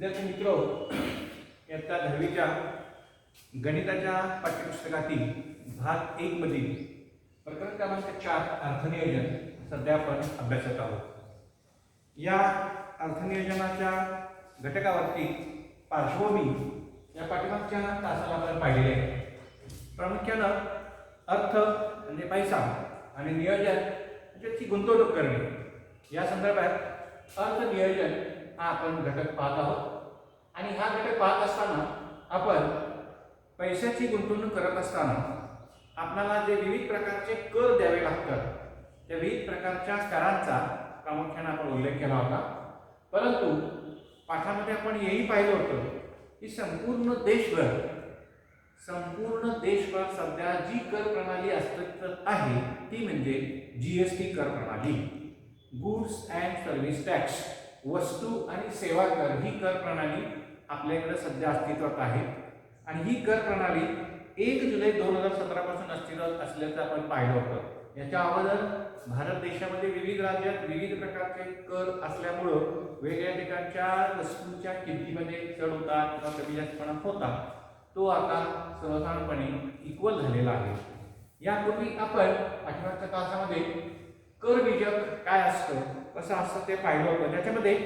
विद्यार्थी मित्र, इयत्ता 10वीच्या गणिताच्या पाठ्यपुस्तकातील भाग 1 मधील प्रकरण क्रमांक 4 अर्थनियोजन सध्या आपण अभ्यासत आहोत. या अर्थनियोजनाच्या घटकावरती पार्श्वभूमी या पाठीमागच्या तासाला आपण पाहिलेले आहे. प्रामुख्यानं अर्थ म्हणजे पैसा आणि नियोजन म्हणजे गुंतवणूक करणे या संदर्भात अर्थनियोजन हा आपण घटक पाहत आहोत. आणि हा घटक पाहत असताना आपण पैशाची गुंतवणूक करत असताना आपल्याला जे विविध प्रकारचे कर द्यावे लागतात त्या विविध प्रकारच्या करांचा प्रामुख्याने आपण उल्लेख केला होता. परंतु पाठामध्ये आपण हेही पाहिलं होतं की संपूर्ण देशभर सध्या जी कर प्रणाली अस्तित्वात आहे ती म्हणजे जीएसटी कर प्रणाली, गुड्स अँड सर्व्हिस टॅक्स, वस्तू आणि सेवा कर ही कर प्रणाली आपल्याकडे सध्या अस्तित्वात आहे. आणि ही कर प्रणाली 1 जुलै 2017 पासून अस्तित्वात असल्याचं आपण पाहिलं होतं. याच्या अगोदर भारत देशामध्ये विविध राज्यात विविध प्रकारचे कर असल्यामुळं वेगवेगळ्या ठिकाणच्या वस्तूंच्या किमतीमध्ये चढ उतार किंवा कमी जास्तपणा होता, तो आता सर्वसाधारणपणे इक्वल झालेला आहे. यापूर्वी आपण पाठीमागच्या तासामध्ये कर बीजक काय असतं, कसं असतं ते पाहिलं होतं. त्याच्यामध्ये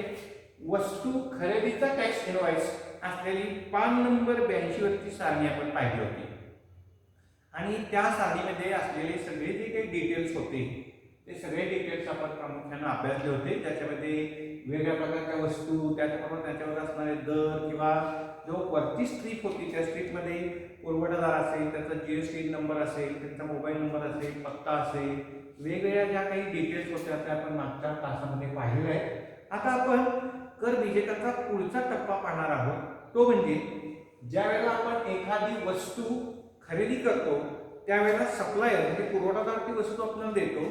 वस्तू खरेदीचा टॅक्स इनवॉइस असलेली पान नंबर 82 वरची सारणी आपण पाहिली होती. आणि त्या सारणीमध्ये असलेले सगळे जे काही डिटेल्स होते ते सगळे डिटेल्स आपण प्रामुख्याने अभ्यासले होते. त्याच्यामध्ये वेगवेगळ्या प्रकारच्या वस्तू, त्याच्याबरोबर त्याच्यावर असणारे दर किंवा जो वरती स्ट्रीप होती त्या स्ट्रीपमध्ये पुरवठादार असेल, त्याचा जीएसटी नंबर असेल, त्यांचा मोबाईल नंबर असेल, पत्ता असेल, वेगवेगळ्या ज्या काही डिटेल्स होत्या त्या आपण मागच्या तासामध्ये पाहिलेल्या आहेत. आता आपण कर बीजकाचा पुढचा टप्पा पाहणार आहोत. तो म्हणजे ज्या वेळेला आपण एखादी वस्तू खरेदी करतो त्यावेळेला सप्लायर म्हणजे पुरवठादार ती वस्तू आपल्याला देतो.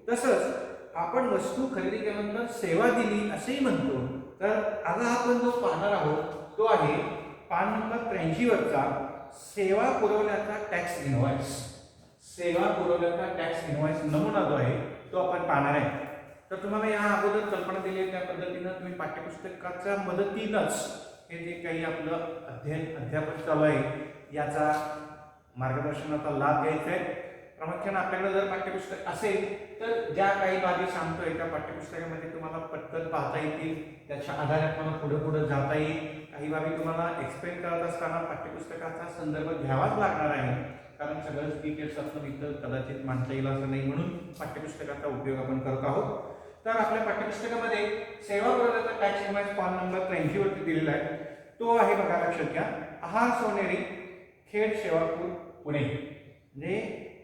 तसंच आपण वस्तू खरेदी केल्यानंतर सेवा दिली असेही म्हणतो. तर आता आपण जो पाहणार आहोत तो आहे पान नंबर 83 वरचा सेवा पुरवल्याचा टॅक्स इनवॉइस. सेवा पुरवल्याचा टॅक्स इनवॉइस नमुना जो आहे तो आपण पाहणार आहे. तर तुम्हाला या अगोदर कल्पना दिली त्या पद्धतीनं तुम्ही पाठ्यपुस्तकाच्या मदतीनंच हे जे काही आपलं अध्यापन चालू आहे याचा मार्गदर्शनाचा लाभ घ्यायचा आहे. प्रामुख्याने आपल्याकडे जर पाठ्यपुस्तक असेल तर ज्या काही बाबी सांगतोय त्या पाठ्यपुस्तकामध्ये तुम्हाला पटकन पाहता येतील, त्याच्या आधारे आपल्याला पुढे जाता येईल. काही बाबी तुम्हाला एक्सप्लेन करत असताना पाठ्यपुस्तकाचा संदर्भ घ्यावाच लागणार आहे, कारण सगळंच डिटेल्स आपण इथं कदाचित मांडता येईल असं नाही, म्हणून पाठ्यपुस्तकाचा उपयोग आपण करत आहोत. तर आपल्या पाठ्यपुस्तकामध्ये सेवा पुरवल्याचा टॅक्स इनवॉइस पान नंबर 83 वरती दिलेला आहे. तो आहे बघा, लक्षात घ्या, आहार सोनेरी, खेड, सेवापूर, पुणे. म्हणजे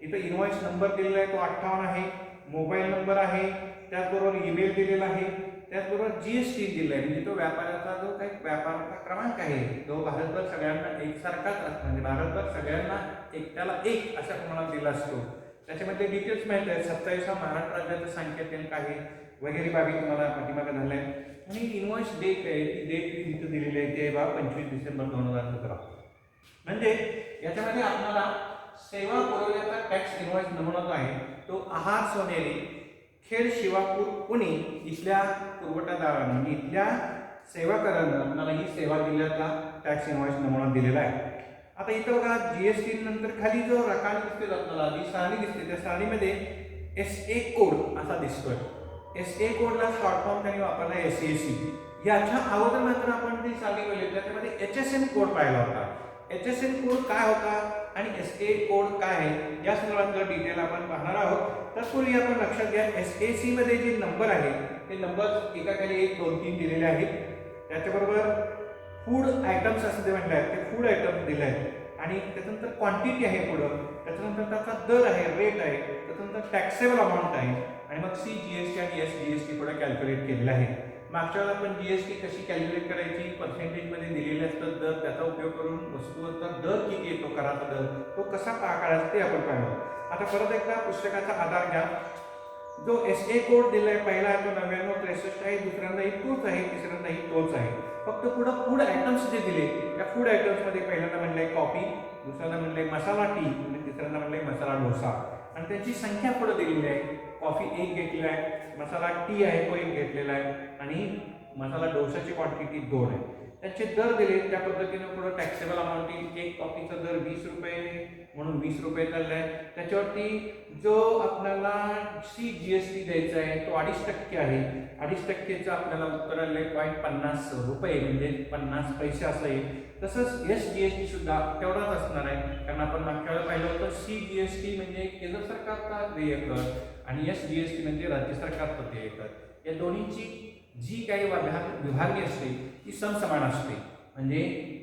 इथं इनवॉइस नंबर दिलेला आहे तो 58 आहे, मोबाईल नंबर आहे, त्याचबरोबर ईमेल दिलेला आहे, त्याचबरोबर जीएसटी दिलेला आहे. म्हणजे तो व्यापाराचा जो काही व्यापाराचा क्रमांक आहे तो भारतभर सगळ्यांना एकसारखाच असतो, म्हणजे भारतभर सगळ्यांना एकट्याला एक अशा प्रमाणात दिला असतो. त्याच्यामध्ये डिटेल्स माहिती आहेत. 27 हा महाराष्ट्र राज्याचं संख्यात्मक आहे वगैरे बाबी तुम्हाला पाठीमागे झाल्या आहेत. आणि इनवॉइस डेट आहे ती डेट इथं दिलेली आहे ते 25 डिसेंबर 2017. म्हणजे याच्यामध्ये आपल्याला सेवा पुरवल्याचा टॅक्स इनवॉइस नमुना जो आहे तो आहार सोनेरी, खेड, शिवापूर, पुणे इथल्या पुरवठादारांनी म्हणजे इथल्या सेवाकरांना आपल्याला ही सेवा दिल्याचा टॅक्स इनवॉइस नमुना दिलेला आहे. आता इथं बघा जीएसटी नंतर खाली जो रकाने दिसते आपल्याला जी सारणी दिसते त्या सारणीमध्ये SA कोड असा दिसतोय. SA कोडला शॉर्ट फॉर्म त्यांनी वापरला SAC. याच्या अगोदर मात्र आपण ती सारणी पाहिली त्याच्यामध्ये HSN कोड पाहिला होता. HSN कोड काय होता आणि SA कोड काय आहे या संदर्भातला डिटेल आपण पाहणार आहोत. तत्पूर्वी आपण लक्षात घ्या SAC मध्ये जे नंबर आहे ते नंबर एकाखाली 1, 2, 3 दिलेले आहेत. त्याच्याबरोबर फूड आयटम्स असं ते म्हटलं आहे, ते फूड आयटम्स दिले आहेत. आणि त्याच्यानंतर क्वांटिटी आहे पुढं, त्याच्यानंतर त्याचा दर आहे, रेट आहे, त्याच्यानंतर टॅक्सेबल अमाऊंट आहे आणि मग CGST आणि SGST पुढे कॅल्क्युलेट केलेलं आहे. मागच्या वेळेला आपण जीएसटी कशी कॅल्क्युलेट करायची, पर्सेंटेजमध्ये दिलेले असतात दर, त्याचा उपयोग करून वस्तूवरचा दर किती येतो, कराचा दर तो कसा काढायचा ते आपण पाहिलं. आता परत एकदा पुस्तकाचा आधार घ्या. जो SA कोड दिलाय पहिला आहे तो 9963 आहे, दुसऱ्यांदाही तोच आहे, तिसऱ्यांदाही तोच आहे. फक्त पुढं फूड आयटम्स जे दिले त्या फूड आयटम्समध्ये पहिल्यांदा म्हणलंय कॉफी, दुसऱ्यांदा म्हणलंय मसाला टी आणि तिसऱ्यांदा म्हणलंय मसाला डोसा. आणि त्याची संख्या पुढे दिलेली आहे. कॉफी 1 घेतलेला आहे, मसाला टी आहे तो 1 घेतलेला आहे आणि मसाला डोसाची क्वांटिटी 2 आहे. त्याचे दर दिले त्या पद्धतीने पुढे टॅक्सेबल अमाऊंट एक कॉपीचा दर 20 रुपये म्हणून 20 रुपये चाललाय. त्याच्यावरती जो आपल्याला CGST द्यायचा आहे तो 2.5% आहे. 2.5%चं आपल्याला उत्तर आले 0.50 रुपये म्हणजे 50 पैसे असं येईल. तसंच SGST सुद्धा तेवढाच असणार आहे, कारण आपण मागच्या वेळेला पाहिलं होतं CGST म्हणजे केंद्र सरकारचा देय कर आणि SGST म्हणजे राज्य सरकारचा देय कर. या दोन्हीची जी काही विभागणी असते ती समसमान असते. म्हणजे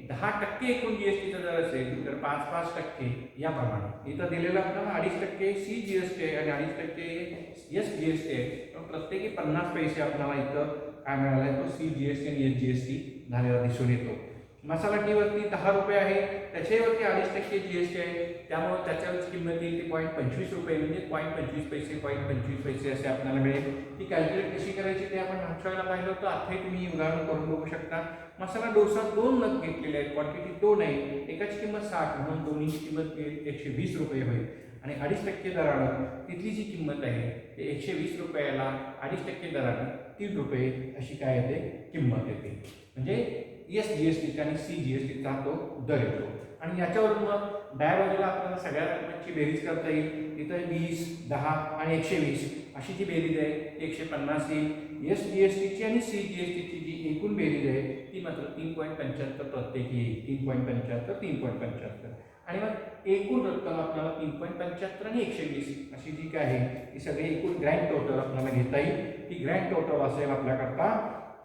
10% एकूण GSTचा जर असेल तर 5% याप्रमाणे. इथं दिलेलं आपल्याला 2.5% CGST आहे आणि 2.5% SGST आहे. प्रत्येकी 50 पैसे आपल्याला इथं काय मिळाला आहे तो CGST आणि SGST झालेला दिसून येतो. मसाला टीवरती 10 रुपये आहे, त्याच्यावरती 2.5% GST आहे, त्यामुळे त्याच्यावरची किंमत येईल ती 0.25 रुपये म्हणजे 0.25 पैसे 0.25 पैसे असे आपल्याला मिळेल. ती कॅल्क्युलेट कशी करायची ते आपण मागच्या वेळेला पाहिलं होतं. आताही तुम्ही उदाहरण करून बघू शकता. मसाला डोसा 2 नग घेतलेले आहेत, क्वांटिटी 2 आहे, एकाची किंमत 60 म्हणून दोन्हीची किंमत 120 रुपये होईल आणि 2.5% दरानं तिथली जी किंमत आहे ते 120 रुपयाला 2.5% दरानं 3 रुपये अशी काय येते किंमत येते. म्हणजे SGST आणि CGSTचा तो दर येतो. आणि याच्यावरून मग डाव्या बाजूला आपल्याला सगळ्या रकमांची बेरीज करता येईल. इथं 20, 10 आणि 120 अशी जी बेरीज आहे 150 येईल. SGSTची आणि CGSTची जी एकूण बेरीज आहे ती मात्र 3.75 प्रत्येकी येईल. 3.75 3.75 आणि मग एकूण रक्कम आपल्याला 3.75 आणि 120 अशी जी काय आहे ती सगळी एकूण ग्रँड टोटल आपल्याला घेता येईल. ती ग्रँड टोटल असेल आपल्याकरता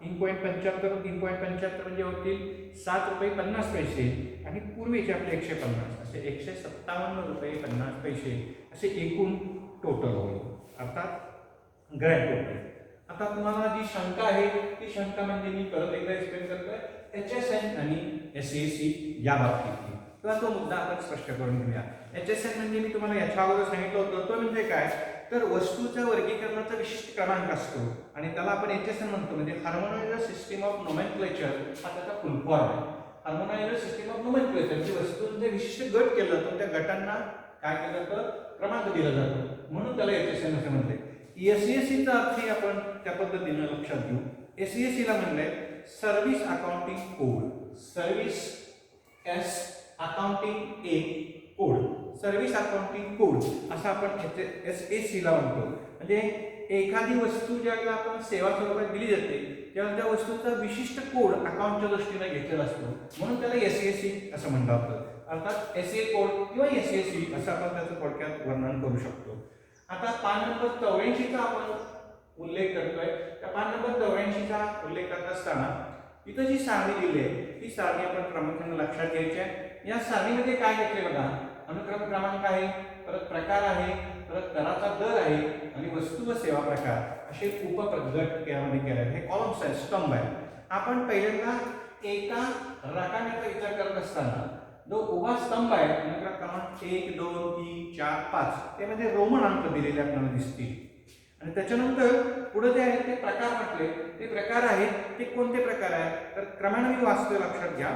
3.75 3.75 म्हणजे होतील 7 रुपये 50 पैसे आणि पूर्वीचे आपले 150 असे 157 रुपये 50 पैसे असे एकूण टोटल होईल, अर्थात ग्रँड टोटल. आता तुम्हाला जी शंका आहे ती शंका म्हणजे मी परत एकदा एक्सप्लेन करतोय HSN आणि SAC या बाबतीतली. तर तो मुद्दा आपण स्पष्ट करून घेऊया. HSN म्हणजे मी तुम्हाला याच्या अगोदर सांगितलं होतं, तो म्हणजे काय तर वस्तूच्या वर्गीकरणाचा विशिष्ट क्रमांक असतो आणि त्याला आपण HSN म्हणतो. म्हणजे हार्मोनाइज्ड सिस्टीम ऑफ नोमेनक्लेचर हा त्याचा फुल फॉर्म आहे. हार्मोनाइज्ड सिस्टीम ऑफ नोमेनक्लेचर जी वस्तूंचे विशिष्ट गट केलं जातं त्या गटांना काय केलं जातं क्रमांक दिला जातो म्हणून त्याला HSN असं म्हणते. SACचा अर्थही आपण त्या पद्धतीने लक्षात घेऊ. SACला म्हणलंय service accounting code. Service accounting code, service accounting code असं आपण SACला म्हणतो. म्हणजे एखादी वस्तू ज्यावेळेला आपण सेवा स्वरूपात दिली जाते तेव्हा त्या वस्तूचा विशिष्ट कोड अकाउंटच्या दृष्टीने घेतलेला असतो म्हणून त्याला SAC असं म्हणलं जातं. अर्थात SA कोड किंवा SAC असं आपण त्याचं थोडक्यात वर्णन करू शकतो. आता पान नंबर 84चा आपण उल्लेख करतोय. त्या पान नंबर 84चा उल्लेख करत असताना इथं जी सारणी दिली आहे ती सारणी आपण प्रामुख्याने लक्षात घ्यायची आहे. या सारणीमध्ये काय घेतले बघा, अनुक्रम क्रमांक आहे, परत प्रकार आहे, परत दराचा दर आहे आणि वस्तू व सेवा प्रकार असे उपप्रगट यामध्ये केले आहेत. हे कॉलम्स आहेत, स्तंभ आहे. आपण पहिल्यांदा एका रकान्याचा विचार करत असताना जो उभा स्तंभ आहे अनुक्रम क्रमांक 1 2 3 4 5 त्यामध्ये रोमन अंक दिलेले आपल्याला दिसतील आणि त्याच्यानंतर पुढे जे आहेत ते प्रकार म्हटले. ते प्रकार आहेत ते कोणते प्रकार आहेत तर क्रमाने मी वाचतोय लक्षात घ्या.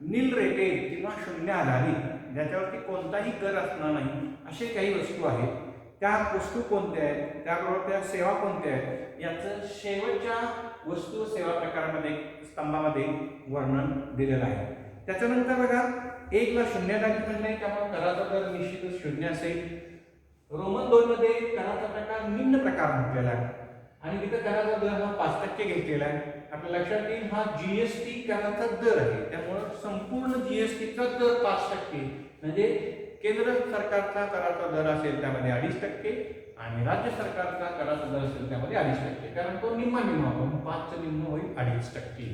नील रेटेड किंवा शून्य आधारित ज्याच्यावरती कोणताही कर असणार नाही असे काही वस्तू आहेत. त्या वस्तू कोणत्या आहेत त्याबरोबर त्या सेवा कोणत्या आहेत याचं शेवटच्या वस्तू सेवा प्रकारामध्ये स्तंभामध्ये वर्णन दिलेलं आहे. त्याच्यानंतर बघा 1 ला शून्य आधारित म्हणणे त्यामुळे कराचा दर निश्चितच शून्य असेल. रोमन 2 मध्ये कराचा प्रकार निम्न प्रकार म्हटलेला आहे आणि तिथे कराचा दर हा 5% घेतलेला आहे. आपल्या लक्षात येईल हा GST कराचा दर आहे त्यामुळे संपूर्ण GSTचा दर 5% म्हणजे केंद्र सरकारचा कराचा दर असेल त्यामध्ये 2.5% आणि राज्य सरकारचा कराचा दर असेल त्यामध्ये 2.5%, कारण तो निम्मा होतो 5चं निम्न होईल 2.5%.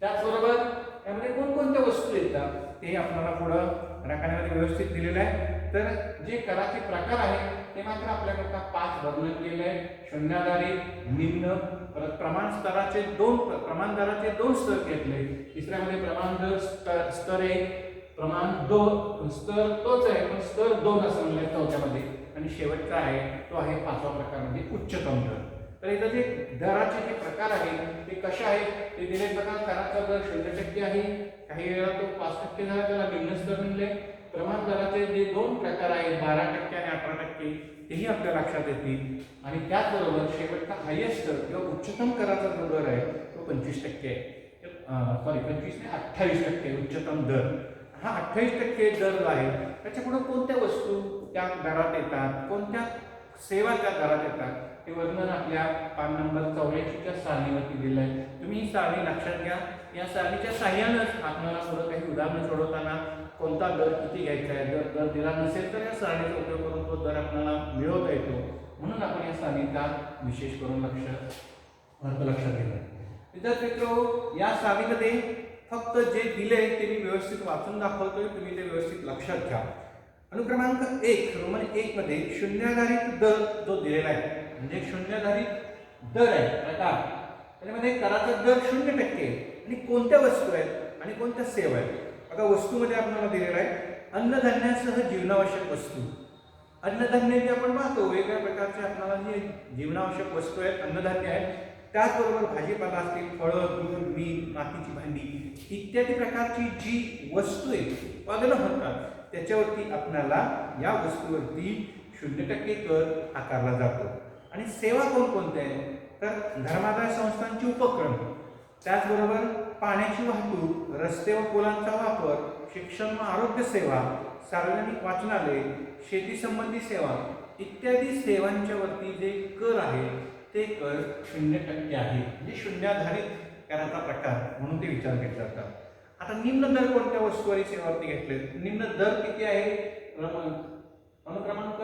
त्याचबरोबर त्यामध्ये कोणकोणत्या वस्तू येतात ते आपल्याला पुढं रकान्यामध्ये व्यवस्थित दिलेलं आहे. तर जे कराचे प्रकार आहेत ते मात्र आपल्याकडे 5 वर्णन केले आहे. शून्याधारित, निम्न, परत प्रमाण स्तराचे प्रमाण दराचे 2 स्तर घेतले. तिसऱ्यामध्ये प्रमाण दर स्तर 1, प्रमाण 2 स्तर तोच आहे पण स्तर 2 असं म्हणलं चौथ्यामध्ये आणि शेवटचा आहे तो आहे 5वा प्रकार म्हणजे उच्चतम दर. तर इथं जे दराचे जे प्रकार आहेत ते कसे आहेत ते दिले. प्रकार कराचा दर 0% आहे, काही वेळा तो 5% झाला त्याला निम्न स्तर म्हणले. प्रमाण दराचे जे 2 प्रकार आहेत 12% आणि 18% तेही आपल्या लक्षात येतील आणि त्याचबरोबर शेवटचा हायेस्ट किंवा उच्चतम कराचा जो दर आहे तो 25% आहे. सॉरी 25 नाही 28% उच्चतम दर. हा 28% दर जो आहे त्याच्यापुढे कोणत्या वस्तू त्या दरात येतात, कोणत्या सेवा त्या दरात येतात हे वर्णन आपल्या पान नंबर 84च्या सारणीवरती दिलं आहे. तुम्ही ही सारणी लक्षात घ्या. या सारणीच्या साह्यानंच आपल्याला थोडं काही उदाहरणं सोडवताना कोणता दर किती घ्यायचा आहे, जर दर दिला नसेल तर या सारणीचा उपयोग करून तो दर आपल्याला मिळवता येतो. म्हणून आपण या सारणीचा विशेष करून लक्षात घेतलं. विद्यार्थी या सारणीमध्ये फक्त जे दिले ते मी व्यवस्थित वाचून दाखवतोय, तुम्ही ते व्यवस्थित लक्षात घ्या. अनुक्रमांक 1 रोमन 1 मध्ये शून्याधारित दर जो दिलेला आहे म्हणजे शून्याधारित दर आहे प्रकार, त्यामध्ये कराचा दर 0% आणि कोणत्या वस्तू आहेत आणि कोणत्या सेवा आहेत. आता वस्तूमध्ये आपल्याला दिलेला आहे अन्नधान्यासह जीवनावश्यक वस्तू. अन्नधान्य जे आपण पाहतो वेगवेगळ्या प्रकारचे आपल्याला जे जीवनावश्यक वस्तू आहेत, अन्नधान्य आहेत, त्याचबरोबर भाजीपाला असतील, फळं, दूध, मीठ, मातीची भांडी इत्यादी प्रकारची जी वस्तू आहे उत्पादनं होतात त्याच्यावरती आपल्याला या वस्तूवरती 0% कर आकारला जातो. आणि सेवा कोणकोणत्या आहेत तर धर्मादाय संस्थांचे उपक्रम, त्याचबरोबर पाण्याची वाहतूक, रस्ते व पुलांचा वापर, शिक्षण व आरोग्य सेवा, सार्वजनिक वाचनालय, शेती संबंधी सेवा इत्यादी सेवांच्या वरती जे कर आहे ते कर 0% आहे. म्हणजे शून्याधारित कराचा प्रकार म्हणून ते विचार घेतले जातात. आता निम्न दर कोणत्या वस्तू आणि सेवावरती घेतले? निम्न दर किती आहे? अनुक्रमांक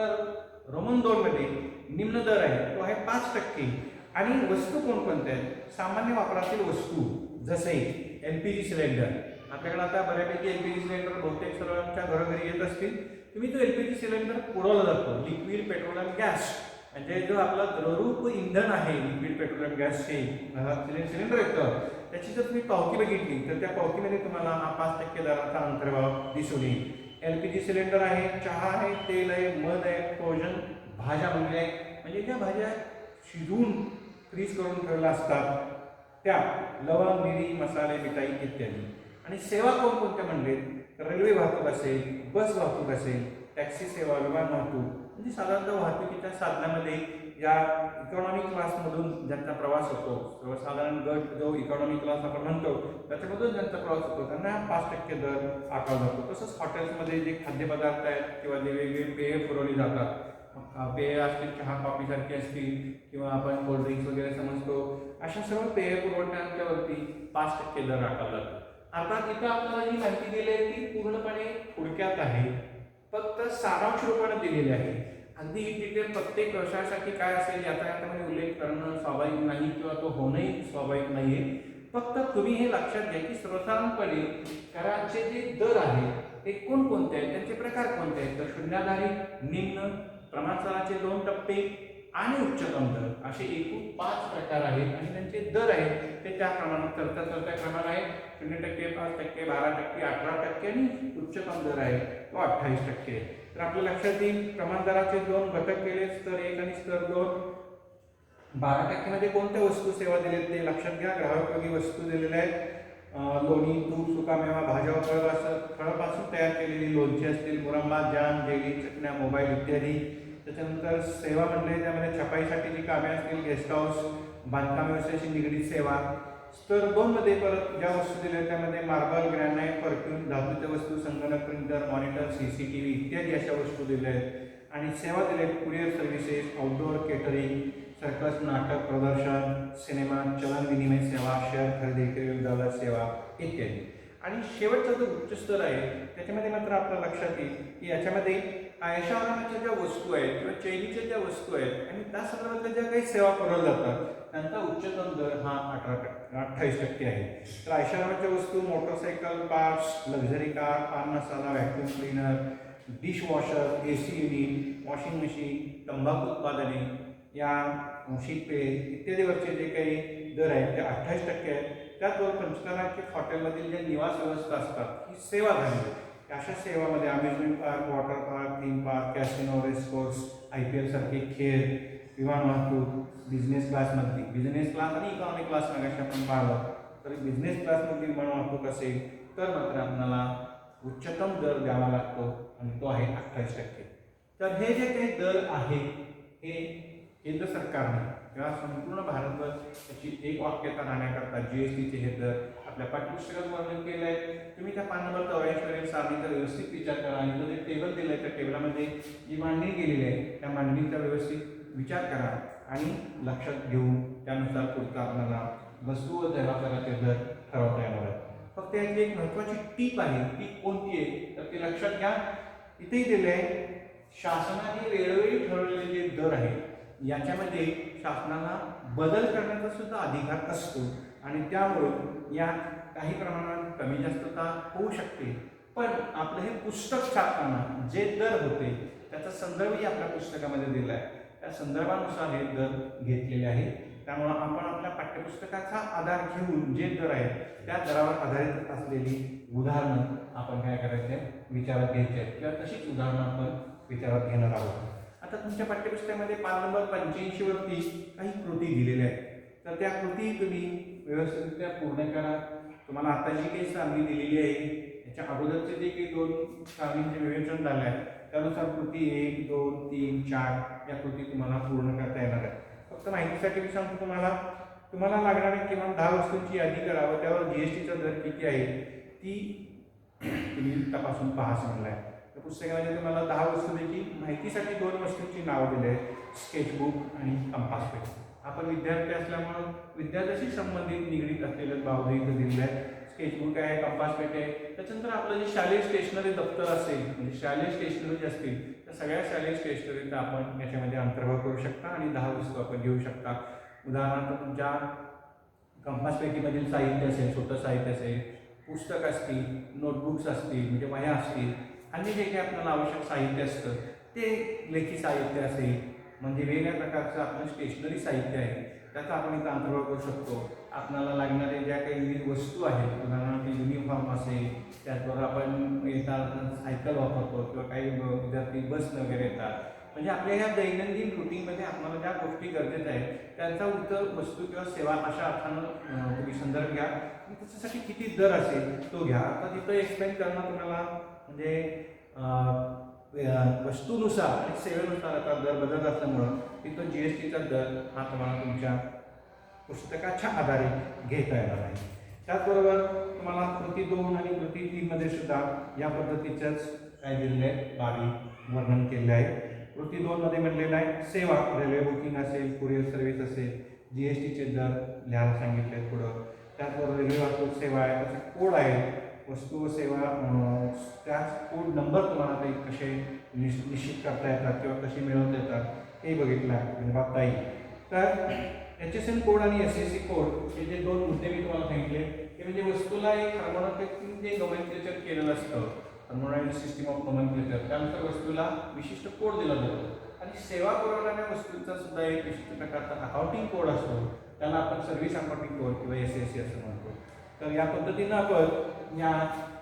रोमन 2 मध्ये निम्न दर आहे तो आहे 5%. आणि वस्तू कोणकोणत्या आहेत? सामान्य वापरातील वस्तू जसे LPG सिलेंडर. आपल्याकडे आता बऱ्यापैकी LPG सिलेंडर बहुतेक सर्वांच्या घरोघरी येत असतील. तुम्ही तो LPG सिलेंडर पुरवला जातो, लिक्विड पेट्रोलियम गॅस, म्हणजे जो आपला द्रवरूप इंधन आहे लिक्विड पेट्रोलियम गॅसचे सिलेंडर येतं त्याची जर तुम्ही पावती बघितली तर त्या पावतीमध्ये तुम्हाला हा 5% दराचा अंतर्भाव दिसून येईल. LPG सिलेंडर आहे, चहा आहे, तेल आहे, मध आहे, फ्रोजन भाज्या म्हणजे ज्या भाज्या शिजवून फ्रीज करून ठेवल्या असतात त्या, लवंग, मिरी, मसाले, मिठाई इत्यादी. आणि सेवा कोणकोणत्या म्हणजे रेल्वे वाहतूक असेल, बस वाहतूक असेल, टॅक्सी सेवा, विमान वाहतूक, म्हणजे साधारणतः वाहतुकीच्या साधनामध्ये या इकॉनॉमी क्लासमधून ज्यांचा प्रवास होतो, सर्वसाधारण गट जो इकॉनॉमी क्लास आपण म्हणतो त्याच्यामधून ज्यांचा प्रवास होतो त्यांना 5% दर आकारला जातो. तसंच हॉटेल्समध्ये जे खाद्यपदार्थ आहेत किंवा जे वेगवेगळे पेय पुरवली जातात, पेय असतील, चहा कॉफीसारखी असतील किंवा आपण कोल्ड्रिंक्स वगैरे समजतो, अशा सर्व पेय पुरवठ्यांच्यावरती 5% दर आकारला जातो. अर्थात इथं आपल्याला जी माहिती दिली आहे ती पूर्णपणे थोडक्यात आहे, फक्त सारांश रूपाने दिलेली आहे. अगदी डिटेल प्रत्येक व्यवसायासाठी काय असेल याचा याच्यामध्ये उल्लेख करणं स्वाभाविक नाही किंवा तो होणंही स्वाभाविक नाही आहे. फक्त तुम्ही हे लक्षात घ्या की सर्वसाधारणपणे कराचे जे दर आहेत ते कोणकोणते आहेत, त्यांचे प्रकार कोणते आहेत तर शून्याधारित, निम्न, प्रमाणसाराचे 2% आणि उच्चतम दर असे एकूण 5 प्रकार आहेत. आणि त्यांचे दर आहेत ते त्या प्रमाणात चढत्या क्रमाने आहेत. 0%, 5%, 12%, 18% आणि उच्चतम दर आहे तो 28% आहे. तर आपल्या लक्षात येईल प्रमाण दराचे 2 घटक केले, स्तर 1 आणि स्तर 2. 12% मध्ये कोणत्या वस्तू सेवा दिलेत ते लक्षात घ्या. ग्राहकोपयोगी वस्तू दिलेल्या आहेत, लोणी, तूप, सुकामेवा, भाज्या व फळापासून तयार केलेली लोणची असतील, मुरंबा, जाम, जेली, चटण्या, मोबाईल इत्यादी. त्याच्यानंतर सेवा म्हणजे त्यामध्ये छपाईसाठी जी कामे असतील, गेस्ट हाऊस, बांधकाम व्यवसायाशी निगडीत सेवा. स्तर 2 मध्ये परत ज्या वस्तू दिल्या त्यामध्ये मार्बल, ग्रॅनाइट, परफ्यूम, धातूच्या वस्तू, संगणक, प्रिंटर, मॉनिटर, CCTV इत्यादी अशा वस्तू दिल्या आहेत. आणि सेवा दिल्या आहेत courier services, outdoor catering, circus, नाटक प्रदर्शन, सिनेमा, चलन विनिमय सेवा, शेअर खरेदी विक्री सेवा इत्यादी. आणि शेवटचा जो उच्च स्तर आहे त्याच्यामध्ये मात्र आपल्या लक्षात येईल की याच्यामध्ये ऐशारामाच्या ज्या वस्तू आहेत किंवा चैनीच्या ज्या वस्तू आहेत आणि त्या संदर्भातल्या ज्या काही सेवा पुरवल्या जातात त्यांचा उच्चतम दर हा 28% आहे. तर ऐशारामाच्या वस्तू motorcycle parts, luxury car, pan masala, vacuum cleaner, dishwasher, AC unit, washing machine, तंबाखू उत्पादने, या शीतपेय इत्यादीवरचे जे काही दर आहेत ते 28% आहेत. त्याचबरोबर 75 हॉटेलमधील जे निवास व्यवस्था असतात ही सेवा झाली. अशा सेवामध्ये amusement park, water park, theme park, casino, race course, IPL सारखे खेळ, विमान वाहतूक, बिझनेस क्लासमधली, बिझनेस क्लास आणि इकॉनॉमी क्लास मागाशी आपण पाहिलं तर बिझनेस क्लासमधली विमान वाहतूक असेल तर मात्र आपल्याला उच्चतम दर द्यावा लागतो आणि तो आहे 28%. तर हे जे काही दर आहे हे केंद्र सरकारने किंवा संपूर्ण भारतभर त्याची एक वाक्यता राहण्याकरता GSTचे हे दर आपल्या पाठ्यपुस्तकात वर्णन केलं आहे. तुम्ही त्या पान नंबर 84 वरील सारणीचा व्यवस्थित विचार करा आणि जो जे टेबल दिलं आहे त्या टेबलामध्ये जी मांडणी केलेली आहे त्या मांडणीचा व्यवस्थित विचार करा आणि लक्षात घेऊन त्यानुसार पुढचा आपल्याला वस्तू व सेवा कराचे दर ठरवता येणार आहे. फक्त याची एक महत्त्वाची टीप आहे, ती कोणती आहे तर ते लक्षात घ्या. इथेही दिले आहे शासनाने वेळोवेळी ठरवलेले जे दर आहेत याच्यामध्ये शासनाला बदल करण्याचा सुद्धा अधिकार असतो आणि त्यामुळे या काही प्रमाणात कमी जास्तता होऊ शकते. पण आपलं हे पुस्तक छापताना जे दर होते त्याचा संदर्भही आपल्या पुस्तकामध्ये दिला आहे. त्या संदर्भानुसार हे दर घेतलेले आहे. त्यामुळं आपण आपल्या पाठ्यपुस्तकाचा आधार घेऊन जे दर आहेत त्या दरावर आधारित असलेली उदाहरणं आपण काय करायचे विचारात घ्यायचे आहेत किंवा तशीच उदाहरणं आपण विचारात घेणार आहोत. आता तुमच्या पाठ्यपुस्तकामध्ये पान नंबर 85 वरती काही कृती दिलेल्या आहेत. तर त्या कृती तुम्ही व्यवस्थितरित्या पूर्ण करा. तुम्हाला आता जी काही सारणी दिलेली आहे याच्या अगोदरचे जे काही 2 सारणींचे विवेचन झालं आहे त्यानुसार कृती 1, 2, 3, 4 या कृती तुम्हाला पूर्ण करता येणार आहे. फक्त माहितीसाठी मी सांगतो तुम्हाला लागणाऱ्या किमान 10 वस्तूंची यादी करा व त्यावर GSTचा दर किती आहे ती तुम्ही तपासून पहा म्हणलं आहे. तर पुस्तकामध्ये तुम्हाला 10 वस्तूंची माहितीसाठी 2 वस्तूंची नावं दिली आहेत, स्केचबुक आणि कंपास पेन. आपण विद्यार्थी असल्यामुळं विद्यार्थ्याशी संबंधित निगडीत असलेले बाबी इथं दिलेले आहेत. स्केचबुक आहे, कंपास पेन आहे. त्याच्यानंतर आपलं जे शालेय स्टेशनरी दप्तर असेल म्हणजे शालेय स्टेशनरी असतील त्या सगळ्या शालेय स्टेशनरीचा आपण याच्यामध्ये अंतर्भाव करू शकता आणि 10 वस्तू आपण घेऊ शकता. उदाहरणार्थ तुमच्या कंपास पेटीमधील साहित्य असेल, छोटं साहित्य असेल, पुस्तक असतील, नोटबुक्स असतील म्हणजे वह्या असतील, अन्य जे काही आपल्याला आवश्यक साहित्य असतं ते लेखी साहित्य असेल म्हणजे वेगवेगळ्या प्रकारचं आपलं स्टेशनरी साहित्य आहे त्याचा आपण इथं अंतर्भाव करू शकतो. आपल्याला लागणारे ज्या काही विविध वस्तू आहेत उदाहरणार्थ युनिफॉर्म असेल, त्याचबरोबर आपण येताना सायकल वापरतो किंवा काही विद्यार्थी बसनं वगैरे येतात म्हणजे आपल्या ह्या दैनंदिन रुटीनमध्ये आपल्याला ज्या गोष्टी गरजेच्या आहेत त्यांचा इतर वस्तू किंवा सेवा अशा अर्थानं तुम्ही संदर्भ घ्या आणि त्याच्यासाठी किती दर असेल तो घ्या. आता तिथं एक्सप्लेन करणं तुम्हाला म्हणजे वस्तूनुसार आणि सेवेनुसार आता दर बदलत असल्यामुळं तिथं GSTचा दर हा तुम्हाला तुमच्या पुस्तकाच्या आधारे घेता येणार आहे. त्याचबरोबर तुम्हाला कृती 2 आणि कृती 3 मध्ये सुद्धा या पद्धतीच्याच काय दिलेले आहे बाबी वर्णन केले आहे. कृती 2 मध्ये म्हणलेलं आहे सेवा, रेल्वे बुकिंग असेल, कुरिअर सर्व्हिस असेल, GSTचे दर लिहायला सांगितले आहेत पुढं. त्याचबरोबर रेल्वे वाहतूक सेवा आहे, त्याचे कोड आहे, वस्तू व सेवा त्या कोड नंबर तुम्हाला ते कसे निश्चित करता येतात किंवा कसे मिळवता येतात हे बघितलं आहे म्हणजे बघता येईल. तर HSN कोड आणि SSC कोड हे जे 2 मुद्दे मी तुम्हाला सांगितले ते म्हणजे वस्तूला एक हार्मोनॉमिक जे नोमेनक्लेचर केलेलं असतं, हार्मोनाइज्ड सिस्टीम ऑफ नोमेनक्लेचर, त्यानुसार वस्तूला विशिष्ट कोड दिला जातो आणि सेवा पुरवणाऱ्या वस्तूंचा सुद्धा एक विशिष्ट प्रकारचा अकाउंटिंग कोड असतो त्याला आपण सर्व्हिस अकाउंटिंग कोड किंवा SSC असं म्हणतो. तर या पद्धतीनं आपण या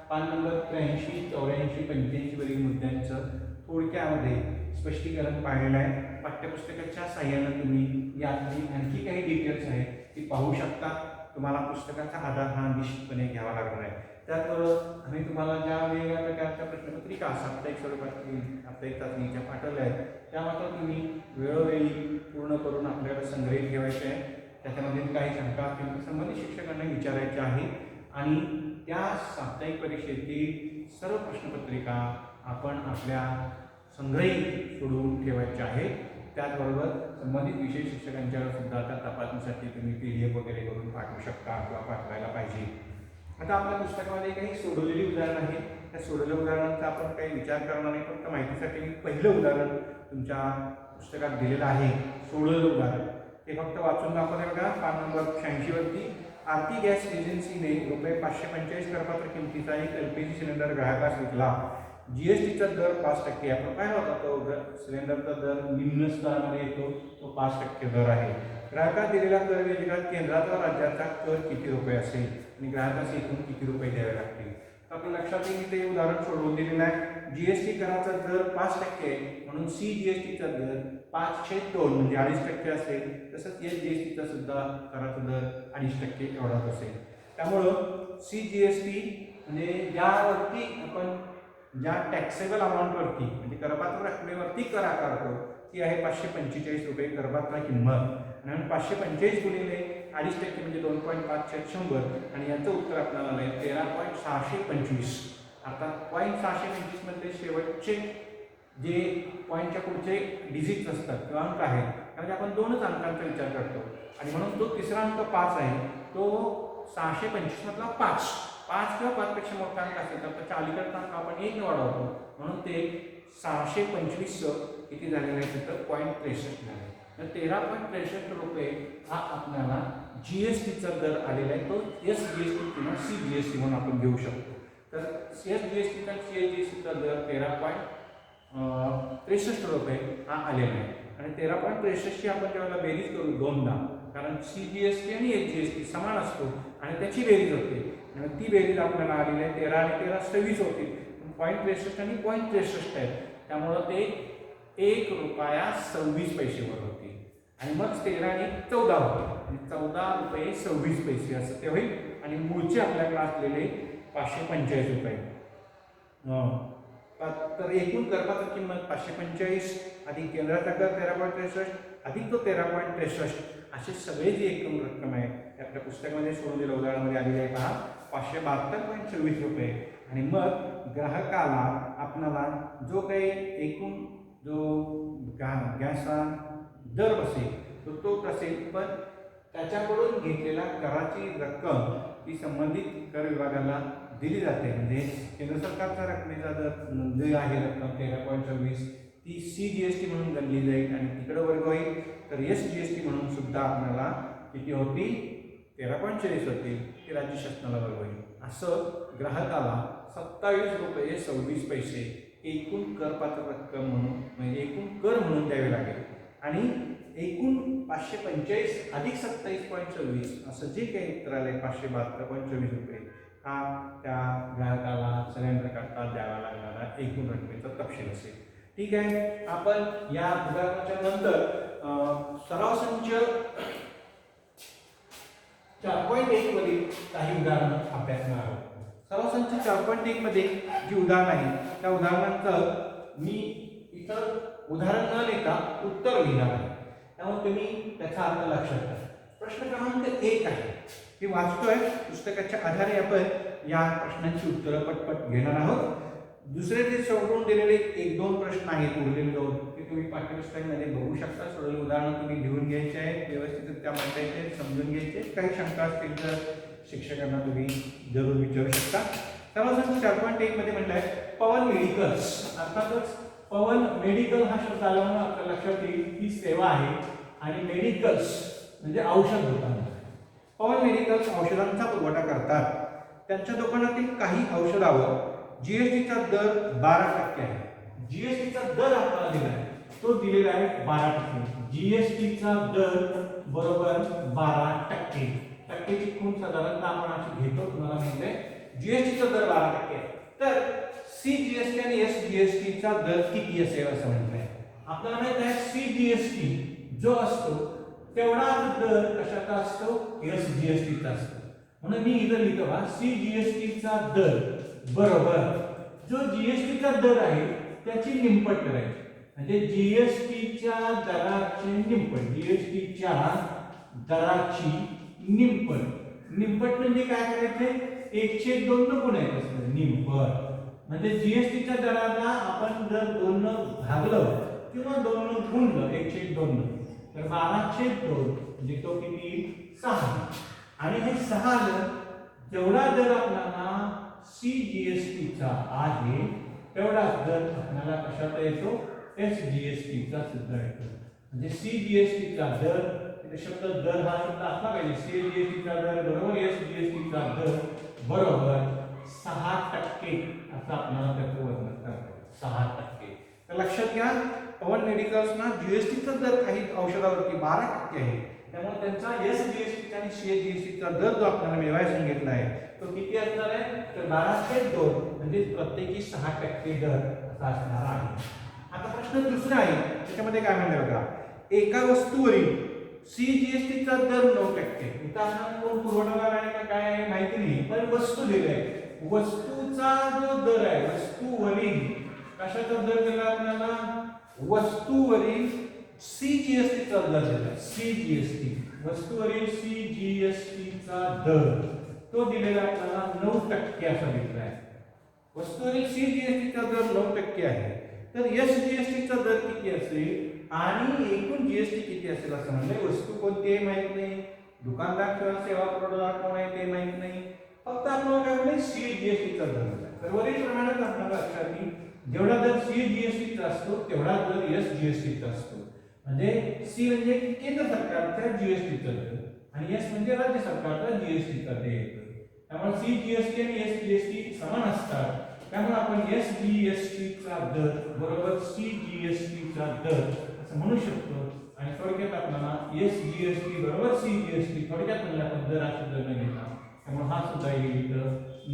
पान नंबर 83, 84, 85 वरील मुद्द्यांचं थोडक्यामध्ये स्पष्टीकरण पाहिलेलं आहे. पाठ्यपुस्तकाच्या साहाय्यानं तुम्ही यातली आणखी काही डिटेल्स आहेत ती पाहू शकता. तुम्हाला पुस्तकाचा आधार हा निश्चितपणे घ्यावा लागणार आहे. त्याचबरोबर आम्ही तुम्हाला ज्या वेगवेगळ्या प्रकारच्या प्रश्नपत्रिका साप्ताहिक स्वरूपातील साप्ताहिक चाचणीच्या पाठवल्या आहेत त्या मात्र तुम्ही वेळोवेळी पूर्ण करून आपल्याला संग्रहित ठेवायचे आहे. त्याच्यामध्ये काही शंका असतील तर संबंधित शिक्षकांना विचारायचे आहे आणि त्या साप्ताहिक परीक्षेतील सर्व प्रश्नपत्रिका आपण आपल्या संग्रहित सोडवून ठेवायच्या आहेत. त्याचबरोबर संबंधित विषय शिक्षकांच्यावर सुद्धा त्या तपासणीसाठी तुम्ही PDF वगैरे करून पाठवू शकता किंवा पाठवायला पाहिजे. आता आपल्या पुस्तकामध्ये काही सोडवलेली उदाहरणं आहेत. त्या सोडवलेल्या उदाहरणांचा आपण काही विचार करणार नाही, फक्त माहितीसाठी मी पहिलं उदाहरण तुमच्या पुस्तकात दिलेलं आहे. सोडवलेलं उदाहरण ते फक्त वाचून दाखवते बघा. पान नंबर 86 वरती आरती गॅस एजन्सीने ₹545 करपात्र किमतीचा एक LPG सिलेंडर ग्राहकास विकला. GSTचा दर 5% आहे. आपण काय होता तो सिलेंडरचा दर निम्न स्तरामध्ये येतो, तो 5% दर आहे. ग्राहकास दिलेला कर वेळेला केंद्राचा राज्याचा कर किती रुपये असेल आणि ग्राहकास एकूण किती रुपये द्यावे लागतील. तर आपल्या लक्षात येईल ते उदाहरण सोडवून दिलेलं आहे. GST कराचा दर 5% आहे म्हणून CGSTचा दर 5/2 म्हणजे 2.5% असेल. तसंच SGSTचा सुद्धा कराचा दर 2.5% एवढाच असेल. त्यामुळं CGST म्हणजे ज्यावरती आपण ज्या टॅक्सेबल अमाऊंटवरती म्हणजे करपात्र रकमेवरती कर आकारतो ती आहे 545 रुपये करपात्र किंमत आणि 545 गुणिले 2.5% म्हणजे 2.5/100 आणि याचं उत्तर आपल्याला आलं आहे 13.625. आता 0.625 मधले शेवटचे जे पॉईंटच्या पुढचे डिजिट्स असतात किंवा अंक आहेत कारण आपण दोनच अंकांचा विचार करतो आणि म्हणून तो तिसरा अंक 5 आहे तो 625 मधला 5 किंवा 5 पेक्षा मोठा अंक असेल तर त्याच्या अलीकडचा अंक आपण 1 ने वाढवतो म्हणून ते 625 किती झालेलं आहे तिथं 0.63 झाले. तर 13.63 रुपये हा आपल्याला जीएसटीचा दर आलेला आहे तो SGST किंवा CGST म्हणून आपण घेऊ शकतो. तर SGST चा CGSTचा दर 13.63 रुपये हा आलेला आहे आणि 13.63 ची आपण जेव्हा बेरीज करू दोनदा कारण CGST आणि SGST समान असतो आणि त्याची बेरीज होते आणि ती बेरीज आपल्याला आलेली आहे 13 आणि 13 26 होती 0.63 आणि 0.63 आहे त्यामुळं ते 1 रुपया 26 पैसेवर होते आणि मग 13 आणि 14 होते आणि 14 रुपये 26 पैसे असं ते होईल आणि मूळचे आपल्याकडे असलेले 545 रुपये. तर एकूण करपात्र किंमत 545 अधिक केंद्राचा कर 13.63 अधिक तो 13.63 असे सगळे जे एकूण रक्कम आहे ते आपल्या पुस्तकामध्ये सोडवलेल्या उदाहरणामध्ये आलेली आहे पहा 572.24 रुपये आणि मग ग्राहकाला आपल्याला जो काही एकूण जो गॅसचा दर बसेल तो असेल पण त्याच्याकडून घेतलेल्या कराची रक्कम ही संबंधित कर विभागाला दिली जाते म्हणजे केंद्र सरकारच्या रकमेचा दर जे आहे रक्कम 13.26 ती CGST म्हणून गणली जाईल आणि तिकडे वर्ग होईल तर SGST म्हणून सुद्धा आपल्याला किती होती 13.40 होती ती राज्य शासनाला वर्ग होईल असं ग्राहकाला 27 रुपये 26 पैसे एकूण करपात्र रक्कम म्हणून म्हणजे एकूण कर म्हणून द्यावे लागेल आणि एकूण 545 अधिक 27.26 असं जे काही उत्तर आले 572.24 रुपये हा त्या ग्राहकाला सिलेंडर करता द्यावा लागणारा एकूण रकमेचा तपशील असेल. ठीक आहे आपण या उदाहरणाच्या नंतर सराव संच 4.1 मधील काही उदाहरणं अभ्यासणार आहोत. सराव संच 4.1 मध्ये जी उदाहरण आहे त्या उदाहरणांचं मी इतर उदाहरण न लिहिता उत्तर लिहिणार आहे त्यामुळे तुम्ही त्याचा अर्थ लक्षात घ्या. प्रश्न क्रमांक 1 आहे मी वाचतोय पुस्तकाच्या आधारे आपण या प्रश्नांची उत्तरं पटपट घेणार आहोत. दुसरे जे सोडवून दिलेले 1-2 प्रश्न आहेत उरलेले 2 ते तुम्ही पाठ्यपुस्तकामध्ये बघू शकता. सोडवलेली उदाहरणं तुम्ही लिहून घ्यायचे आहेत व्यवस्थितरित्या मांडायचे समजून घ्यायचे काही शंका असतील तर शिक्षकांना तुम्ही जरूर विचारू शकता. सर्वसाधारण 4.1 मध्ये म्हटलं आहे पवन मेडिकल्स अर्थातच पवन मेडिकल हा शब्द आल्यामुळे आपल्या लक्षात येईल ही सेवा आहे आणि मेडिकल्स म्हणजे औषध दुकान. पवन मेडिकल्स औषधांचा पुरवठा करतात. त्यांच्या दुकानातील काही औषधावर जीएसटीचा दर 12% आहे. जीएसटीचा दर आपल्याला दिला आहे तो दिलेला आहे 12%. जीएसटीचा दर बरोबर 12%. टक्केची खूण साधारणतः आपण अशी घेतो तुम्हाला माहिती आहे जीएसटीचा दर 12% आहे. तर CGST आणि SGST चा दर किती असेल असं म्हटलंय. आपल्याला माहित आहे CGST जो असतो तेवढाच दर कशाचा असतो SGST चा असतो. म्हणून मी इथं लिहितो बा CGST चा दर बरोबर जो GST चा दर आहे त्याची निमपट करायची म्हणजे GST च्या दराची निमपट. GST च्या दराची निमपट म्हणजे काय करायचे 1/2 न गुणायचं निमपट म्हणजे GST च्या दराला आपण जर 2 न भागलं किंवा 2 न गुणलं 1/2 तर 12/2 म्हणजे तो किती 6 आणि हे 6 आलं जेवढा दर आपल्याला CGST चा आहे तेवढा दर आपल्याला कशाचा येतो SGST चा सुद्धा येतो. म्हणजे CGST चा दर इथे शब्द दर हा शब्द असला पाहिजे. CGST चा दर बरोबर SGST चा दर बरोबर 6% असं आपल्याला त्याचं वर्णन करायचं 6%. तर लक्षात घ्या पवन मेडिकल्सना GST चा दर काही औषधावरती 12% आहे त्यामुळे त्यांचा SGST आणि CGST चा दर जो आपल्याला मिळवायला सांगितला आहे तो किती असणार आहे तर 12/2 म्हणजे प्रत्येकी 6% दर असा असणार आहे. आता प्रश्न दुसरा आहे त्याच्यामध्ये काय म्हणलं बघा एका वस्तूवरील CGST चा दर 9%. इथं आपण कोण पुरवठादार आहे का काय आहे माहिती नाही पण वस्तू दिली आहे वस्तूचा जो दर आहे वस्तूवरील कशाचा दर दिला आपल्याला वस्तूवरील CGST चा दर दिला. CGST वस्तूवरील CGST चा दर तो दिलेला आपल्याला 9% असा दिलेला आहे. वस्तूवरील CGST चा दर 9% आहे. तर SGST चा दर किती असेल आणि एकूण GST किती असेल असं म्हणजे वस्तू कोणती आहे माहित नाही, दुकानदार किंवा सेवा पुरवठादार कोण आहे ते माहित नाही, फक्त आपल्याला काय म्हणजे CGST चा दर आहे. तर वरील प्रमाणात आपल्याला लक्षात येईल जेवढा दर CGST चा असतो तेवढा दर SGST चा असतो. म्हणजे C म्हणजे केंद्र सरकारच्या GST चा दर आणि S म्हणजे राज्य सरकारचा GST चा दर. त्यामुळे CGST आणि SGST समान असतात. त्यामुळे आपण SGST चा दर बरोबर CGST चा दर असं म्हणू शकतो. आणि थोडक्यात आपल्याला SGST बरोबर CGST थोडक्यात म्हणलं आपण दर असा दर घेतला. त्यामुळे हा सुद्धा येईल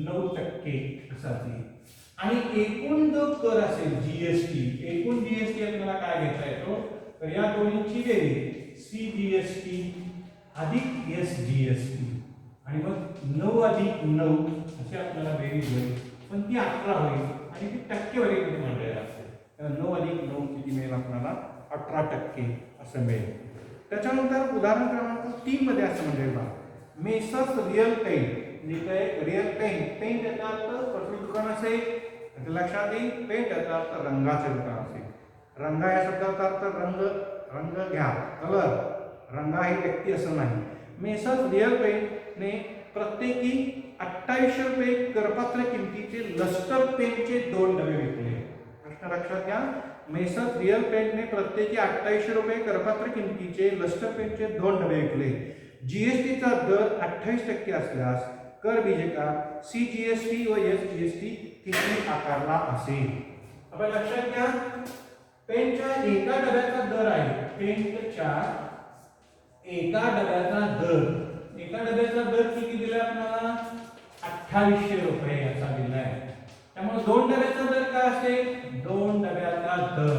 9% असा येईल. आणि एकूण जो कर असेल GST, एकूण GST आपल्याला काय घेता येतो तर या दोन्हीची बेरीज CGST अधिक SGST आणि मग 9 अधिक 9 अशी आपल्याला बेरीज होईल. पण ती 11 होईल आणि ती टक्केवारीमध्ये मांडलेली असेल. तर 9 अधिक 9 किती मिळेल आपल्याला 18% असं मिळेल. त्याच्यानंतर उदाहरण क्रमांक 3 मध्ये असं म्हणलेलं आहे मेसर्स रिअल पेंट. म्हणजे काय रिअल पेंट, पेंट याचा अर्थ पेट्रोल दुकान असेल तर लक्षात येईल. पेंट याचा अर्थ रंगाचे दुकान असेल. रंगा या शब्दाचा अर्थ रंग, रंग घ्या, कलर. रंगा ही व्यक्ती असं नाही. मेसर्स रिअल पेंटने प्रत्येकी 2800 रुपये करपात्र किमतीचे लस्टर पेनचे 2 डबे विकले. प्रश्न लक्षात घ्या. मेसर्स रिअल पेंटने प्रत्येकी 2800 रुपये करपात्र किमतीचे लस्टर पेनचे 2 डबे विकले. GST चा दर 28% असल्यास कर विजेता CGST व SGST किती आकारला असेल. आपण लक्षात घ्या पेनच्या एका डब्याचा दर आहे. पेनच्या एका डब्याचा दर किती दिला आपल्याला 2800 रुपये असा दिला आहे. त्यामुळे 2 डब्याचा दर काय असेल 2 डब्याचा दर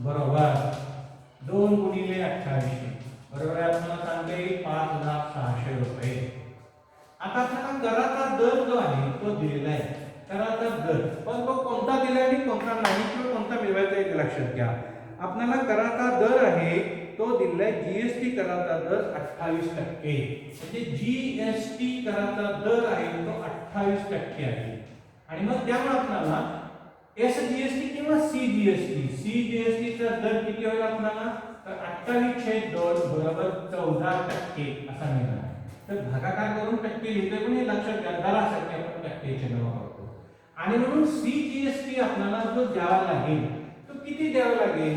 बरोबर 2 गुणिले 2800 बरोबर आपल्याला सांगता येईल 5600 रुपये. आता आपल्याला कराचा दर जो आहे तो दिलेला आहे. कराचा दर पण तो कोणता दिला आहे आणि कोणता नाही किंवा कोणता मिळवायचा आहे ते लक्षात घ्या. आपल्याला कराचा दर आहे तो दिलाय GST कराचा दर 28%. म्हणजे GST कराचा दर आहे तो 28% आहे. आणि मग त्यामुळे आपल्याला SGST किंवा CGST चा दर किती होईल आपल्याला तर 28/2 बरोबर 14% असा मिळणार. तर भागाकार करून टक्के लिहितोय पण हे लक्षात घ्या दरासाठी आपण टक्केचे गणना करतो. आणि म्हणून CGST आपल्याला जो द्यावा लागेल तो किती द्यावा लागेल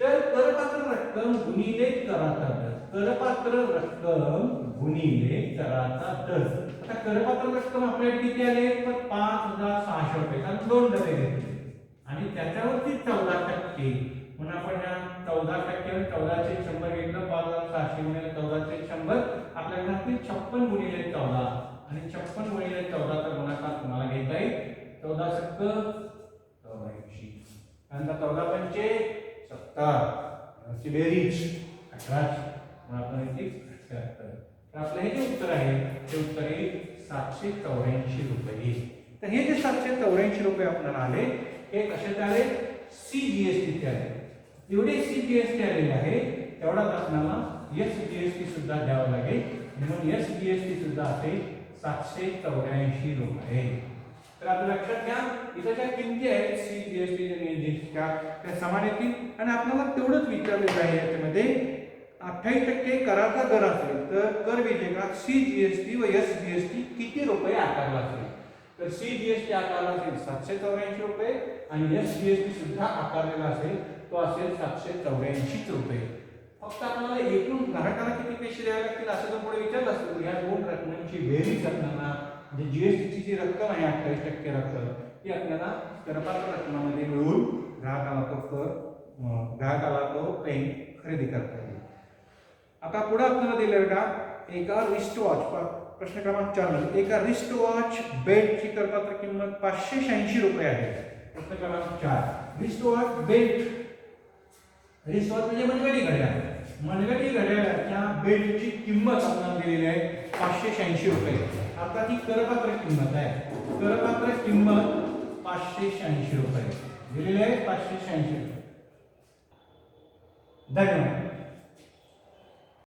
तर करपात्र रक्कम गुणिले कराचा दर. करपात्र रक्कम गुणिले कराचा दर. आता करपात्र रक्कम आपल्याला किती आले तर 5600 रुपये. कारण 2 डबे घेतले आणि त्याच्यावरती 14% म्हणून आपण या 14% 14 चे 100 घेतलं 5600 गुणिले 14 चे 100 आपल्याला लागतील 56 गुणिले 14 आणि 56 गुणिले 14 चा गुणाकार तुम्हाला घेता येईल 14 सक्क 84 नंतर 14 पंचे 70 ची बेरीज 18 आपण इथे 78. तर आपलं हे जे उत्तर आहे ते उत्तर आहे 784 रुपये. तर हे जे 784 रुपये आपल्याला आले हे कशाचे आले CGST चे आले. एवढे CGST आलेले आहे तेवढाच आपल्याला SGST सुद्धा द्यावा लागेल. म्हणून SGST सुद्धा असेल 784 रुपये. तर आपल्या लक्षात घ्या इथे ज्या किमती आहेत CGST त्या समान येतील आणि आपल्याला तेवढंच विचारलेलं आहे याच्यामध्ये 28% कराचा दर असेल तर कर विजेता CGST व SGST किती रुपये आकारला असेल. तर CGST आकारला असेल 784 रुपये आणि SGST सुद्धा आकारलेला असेल तो असेल 784 रुपये. फक्त आपल्याला एकूण ग्राहकाला किती पैसे द्यावे लागतील असं जर पुढे विचारलं असेल या दोन रकमांची बेरीज आपल्याला म्हणजे GST ची जी रक्कम आहे 28% रक्कम ती आपल्याला करपात्र रकमामध्ये मिळून ग्राहकाला तो पेन खरेदी करता येईल. आता पुढे आपल्याला दिलं का एका रिस्ट वॉच प्रश्न क्रमांक 4 मध्ये एका रिस्ट वॉच बेल्टची करपात्र किंमत 586 रुपये आहे. प्रश्न क्रमांक 4 wrist watch belt wrist watch म्हणजे मनगटी घड्याळ. मनगटी घड्याळाच्या बेल्टची किंमत आपल्याला दिलेली आहे 586 रुपये. आता ती करपात्र किंमत आहे. करपात्र किंमत 586 रुपये दिलेली आहे 586 रुपये. धन्यवाद.